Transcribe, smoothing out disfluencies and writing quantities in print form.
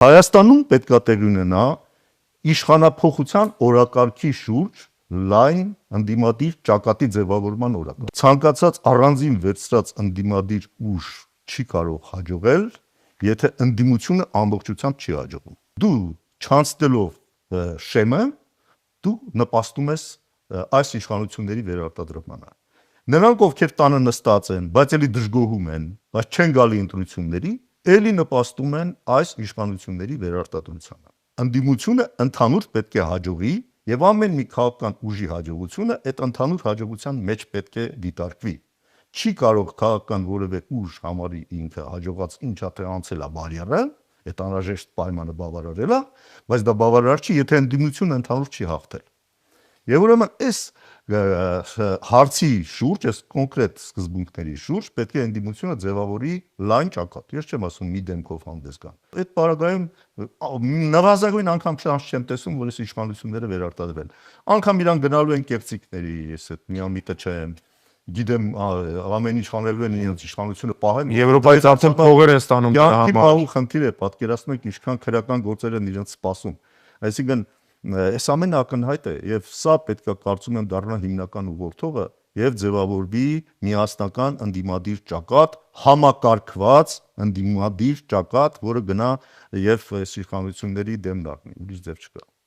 Հայաստանում պետք է տեղի ունենա իշխանափոխության օրակարգի շուրջ լայն ընդդիմադիր ճակատի ձևավորման օրակարգ։ Ցանկացած առանձին վերցրած ընդդիմադիր ուժ չի կարող հաջողել, եթե ընդդիմությունը ամբողջությամբ չի հաջողում։ Դու չանցնելով շեմը, դու նպաստում ես այս իշխանությունների վերարտադրմանը։ Նրանք, ովքեր տանը նստած են, բայց էլի դժգոհում են, բայց չեն գալի ընտրությունների, էլի նպաստում են այս իշխանությունների վերարտադրությանը։ Ընդդիմությունը ընդհանուր պետք է հաջողի, եւ ամեն մի քաղաքական ուժի հաջողությունը այդ ընդհանուր հաջողության մեջ պետք է դիտարկվի։ Չի կարող քաղաքական որևէ ուժ համարի ինքը հաջողած ինչա թե անցել է բարյարը, այդ անհրաժեշտ պայմանը բավարարել է, բայց դա բավարար չի, եթե ընդդիմությունը ընդհանուր չի հաղթել։ Եվ ուրեմն այս հարցի շուրջ, այս կոնկրետ սկզբունքների շուրջ պետք է ընդդիմությունը ձևավորի լայն ճակատ։ Ես չեմ ասում մի դեմքով հանդես գան։ Այդ պարագայում նվազագույն անգամ շանս չեմ տեսում, որ այս իշխանությունները վերարտադրվեն։ Անգամ իրան գնալու են կեղծիքների, ես այդ միամիտը չեմ, գիտեմ ամեն ինչ անելու են իրենց իշխանությունը պահեն։ Եվրոպայից արդեն փողեր են ստանում դրա համար։ Պահու խնդիր է, պատկերացնում եք ինչքան քրեական գործեր են իրենց սպասում։ Այսինքն այս ամենը ակնհայտ է եւ սա պետք է կարծում եմ դառնա հիմնական ուղղորդողը եւ ձևավորվի միասնական ընդդիմադիր ճակատ, համակարգված ընդդիմադիր ճակատ, որը գնա եւ այս իշխանությունների դեմ դառնի, ուրիշ ձև չկա։